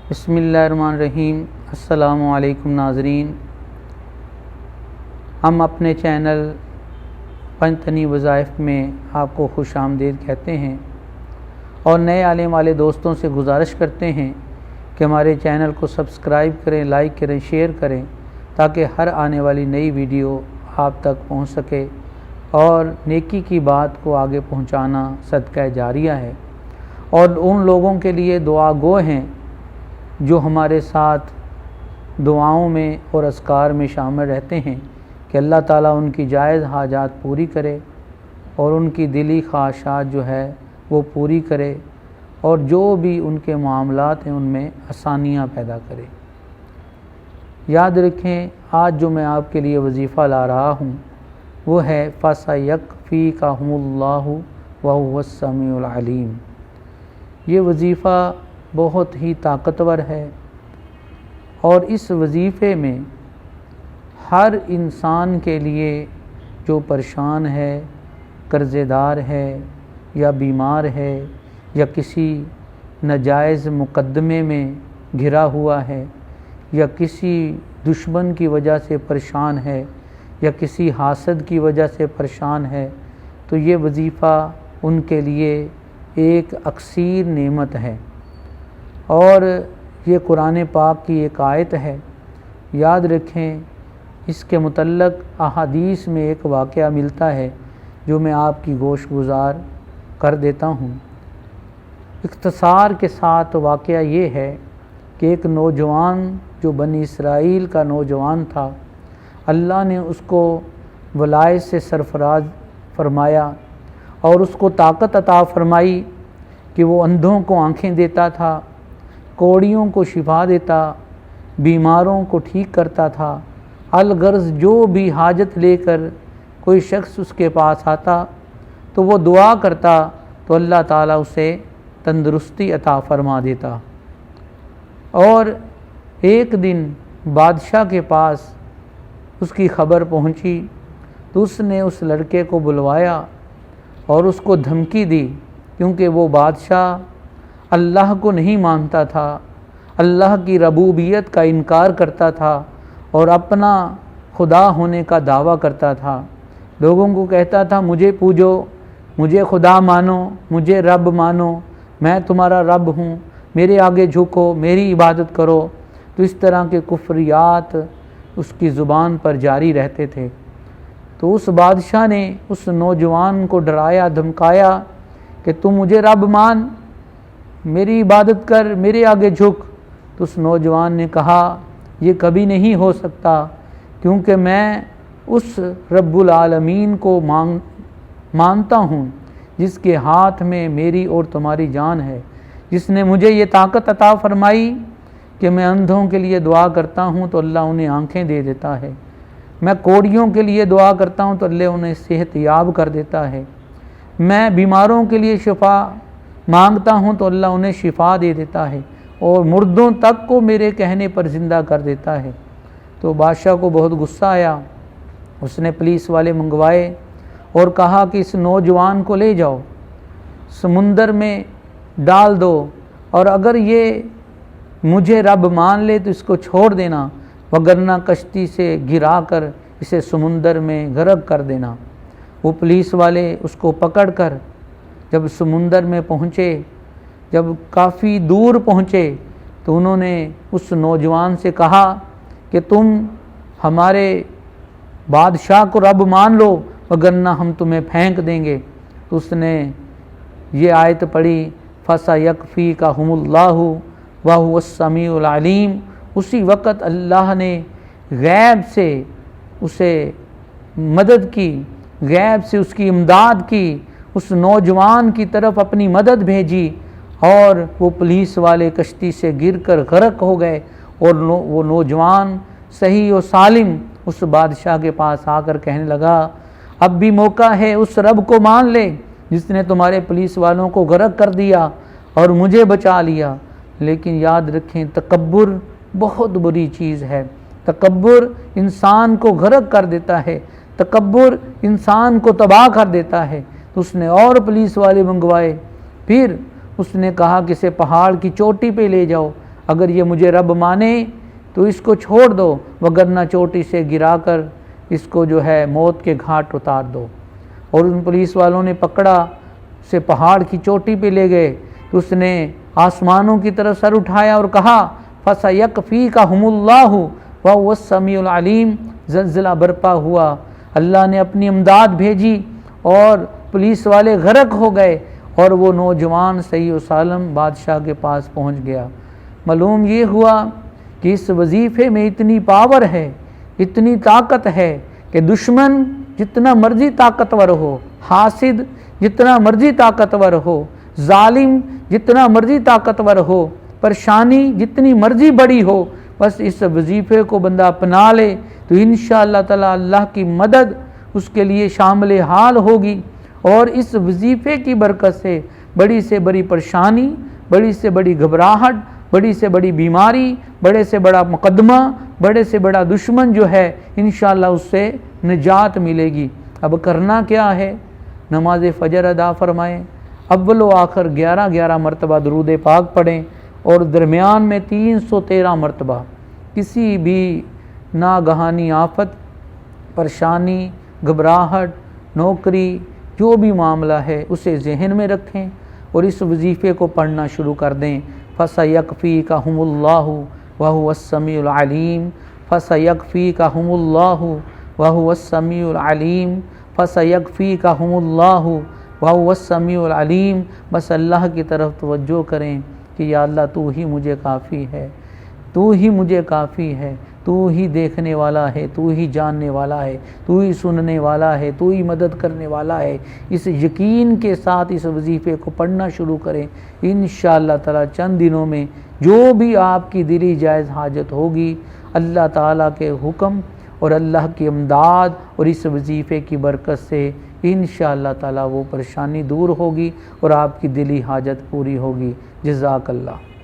بسم اللہ الرحمن الرحیم۔ السلام علیکم ناظرین، ہم اپنے چینل پنجتنی وظائف میں آپ کو خوش آمدید کہتے ہیں اور نئے عالم والے دوستوں سے گزارش کرتے ہیں کہ ہمارے چینل کو سبسکرائب کریں، لائک کریں، شیئر کریں تاکہ ہر آنے والی نئی ویڈیو آپ تک پہنچ سکے اور نیکی کی بات کو آگے پہنچانا صدقہ جاریہ ہے۔ اور ان لوگوں کے لیے دعا گو ہیں جو ہمارے ساتھ دعاؤں میں اور اذکار میں شامل رہتے ہیں کہ اللہ تعالیٰ ان کی جائز حاجات پوری کرے اور ان کی دلی خواہشات جو ہے وہ پوری کرے اور جو بھی ان کے معاملات ہیں ان میں آسانیاں پیدا کرے۔ یاد رکھیں، آج جو میں آپ کے لیے وظیفہ لا رہا ہوں وہ ہے فَسَيَكْفِيكَهُمُ اللَّهُ وَهُوَ السَّمِيعُ الْعَلِيمُ۔ یہ وظیفہ بہت ہی طاقتور ہے اور اس وظیفے میں ہر انسان کے لیے جو پریشان ہے، قرضے دار ہے یا بیمار ہے یا کسی ناجائز مقدمے میں گھرا ہوا ہے یا کسی دشمن کی وجہ سے پریشان ہے یا کسی حاسد کی وجہ سے پریشان ہے، تو یہ وظیفہ ان کے لیے ایک اکثیر نعمت ہے۔ اور یہ قرآن پاک کی ایک آیت ہے، یاد رکھیں اس کے متعلق احادیث میں ایک واقعہ ملتا ہے جو میں آپ کی گوش گزار کر دیتا ہوں۔ اختصار کے ساتھ واقعہ یہ ہے کہ ایک نوجوان جو بنی اسرائیل کا نوجوان تھا، اللہ نے اس کو ولایت سے سرفراز فرمایا اور اس کو طاقت عطا فرمائی کہ وہ اندھوں کو آنکھیں دیتا تھا، کوڑیوں کو شفا دیتا، بیماروں کو ٹھیک کرتا تھا۔ الغرض جو بھی حاجت لے کر کوئی شخص اس کے پاس آتا تو وہ دعا کرتا تو اللہ تعالیٰ اسے تندرستی عطا فرما دیتا۔ اور ایک دن بادشاہ کے پاس اس کی خبر پہنچی تو اس نے اس لڑکے کو بلوایا اور اس کو دھمکی دی، کیونکہ وہ بادشاہ اللہ کو نہیں مانتا تھا، اللہ کی ربوبیت کا انکار کرتا تھا اور اپنا خدا ہونے کا دعویٰ کرتا تھا۔ لوگوں کو کہتا تھا مجھے پوجو، مجھے خدا مانو، مجھے رب مانو، میں تمہارا رب ہوں، میرے آگے جھکو، میری عبادت کرو۔ تو اس طرح کے کفریات اس کی زبان پر جاری رہتے تھے۔ تو اس بادشاہ نے اس نوجوان کو ڈرایا، دھمکایا کہ تم مجھے رب مان، میری عبادت کر، میرے آگے جھک۔ تو اس نوجوان نے کہا یہ کبھی نہیں ہو سکتا، کیونکہ میں اس رب العالمین کو مانتا ہوں جس کے ہاتھ میں میری اور تمہاری جان ہے، جس نے مجھے یہ طاقت عطا فرمائی کہ میں اندھوں کے لیے دعا کرتا ہوں تو اللہ انہیں آنکھیں دے دیتا ہے، میں کوڑیوں کے لیے دعا کرتا ہوں تو اللہ انہیں صحت یاب کر دیتا ہے، میں بیماروں کے لیے شفا مانگتا ہوں تو اللہ انہیں شفا دے دیتا ہے، اور مردوں تک کو میرے کہنے پر زندہ کر دیتا ہے۔ تو بادشاہ کو بہت غصہ آیا، اس نے پولیس والے منگوائے اور کہا کہ اس نوجوان کو لے جاؤ، سمندر میں ڈال دو، اور اگر یہ مجھے رب مان لے تو اس کو چھوڑ دینا، وگرنہ کشتی سے گرا کر اسے سمندر میں غرق کر دینا۔ وہ پولیس والے اس کو پکڑ کر جب سمندر میں پہنچے، جب کافی دور پہنچے تو انہوں نے اس نوجوان سے کہا کہ تم ہمارے بادشاہ کو رب مان لو وگرنہ ہم تمہیں پھینک دیں گے۔ تو اس نے یہ آیت پڑھی فَسَيَكْفِيكَهُمُ اللَّهُ وَهُوَ السَّمِيعُ الْعَلِيمُ۔ اسی وقت اللہ نے غیب سے اسے مدد کی، غیب سے اس کی امداد کی، اس نوجوان کی طرف اپنی مدد بھیجی اور وہ پولیس والے کشتی سے گر کر غرق ہو گئے، اور وہ نوجوان صحیح و سالم اس بادشاہ کے پاس آ کر کہنے لگا اب بھی موقع ہے، اس رب کو مان لے جس نے تمہارے پولیس والوں کو غرق کر دیا اور مجھے بچا لیا۔ لیکن یاد رکھیں تکبر بہت بری چیز ہے، تکبر انسان کو غرق کر دیتا ہے، تکبر انسان کو تباہ کر دیتا ہے۔ تو اس نے اور پولیس والے منگوائے، پھر اس نے کہا کہ اسے پہاڑ کی چوٹی پہ لے جاؤ، اگر یہ مجھے رب مانے تو اس کو چھوڑ دو، وگرنہ چوٹی سے گرا کر اس کو جو ہے موت کے گھاٹ اتار دو۔ اور ان پولیس والوں نے پکڑا، اسے پہاڑ کی چوٹی پہ لے گئے تو اس نے آسمانوں کی طرف سر اٹھایا اور کہا فَسَيَكْفِيكَهُمُ اللَّهُ وَهُوَ السَّمِيعُ الْعَلِيمُ۔ زلزلہ برپا ہوا، اللہ نے اپنی امداد بھیجی اور پولیس والے غرق ہو گئے، اور وہ نوجوان صحیح و سالم بادشاہ کے پاس پہنچ گیا۔ معلوم یہ ہوا کہ اس وظیفے میں اتنی پاور ہے، اتنی طاقت ہے کہ دشمن جتنا مرضی طاقتور ہو، حاسد جتنا مرضی طاقتور ہو، ظالم جتنا مرضی طاقتور ہو، پریشانی جتنی مرضی بڑی ہو، بس اس وظیفے کو بندہ اپنا لے تو انشاءاللہ تعالی اللہ کی مدد اس کے لیے شامل حال ہوگی۔ اور اس وظیفے کی برکت سے بڑی پریشانی، بڑی سے بڑی گھبراہٹ، بڑی سے بڑی بیماری، بڑے سے بڑا مقدمہ، بڑے سے بڑا دشمن جو ہے انشاءاللہ اس سے نجات ملے گی۔ اب کرنا کیا ہے؟ نماز فجر ادا فرمائیں، اول و آخر 11 مرتبہ درود پاک پڑھیں، اور درمیان میں 313 مرتبہ کسی بھی ناگہانی آفت، پریشانی، گھبراہٹ، نوکری، جو بھی معاملہ ہے اسے ذہن میں رکھیں اور اس وظیفے کو پڑھنا شروع کر دیں۔ فَسَيَكْفِيكَهُمُ اللَّهُ وَهُوَ السَّمِيعُ الْعَلِيمُ، فَسَيَكْفِيكَهُمُ اللَّهُ وَهُوَ السَّمِيعُ الْعَلِيمُ، فَسَيَكْفِيكَهُمُ اللَّهُ وَهُوَ السَّمِيعُ الْعَلِيمُ۔ بس اللہ کی طرف توجہ کریں کہ یا اللہ تو ہی مجھے کافی ہے، تو ہی مجھے کافی ہے، تو ہی دیکھنے والا ہے، تو ہی جاننے والا ہے، تو ہی سننے والا ہے، تو ہی مدد کرنے والا ہے۔ اس یقین کے ساتھ اس وظیفے کو پڑھنا شروع کریں، انشاءاللہ تعالی چند دنوں میں جو بھی آپ کی دلی جائز حاجت ہوگی، اللہ تعالیٰ کے حکم اور اللہ کی امداد اور اس وظیفے کی برکت سے انشاءاللہ تعالی وہ پریشانی دور ہوگی اور آپ کی دلی حاجت پوری ہوگی۔ جزاک اللہ۔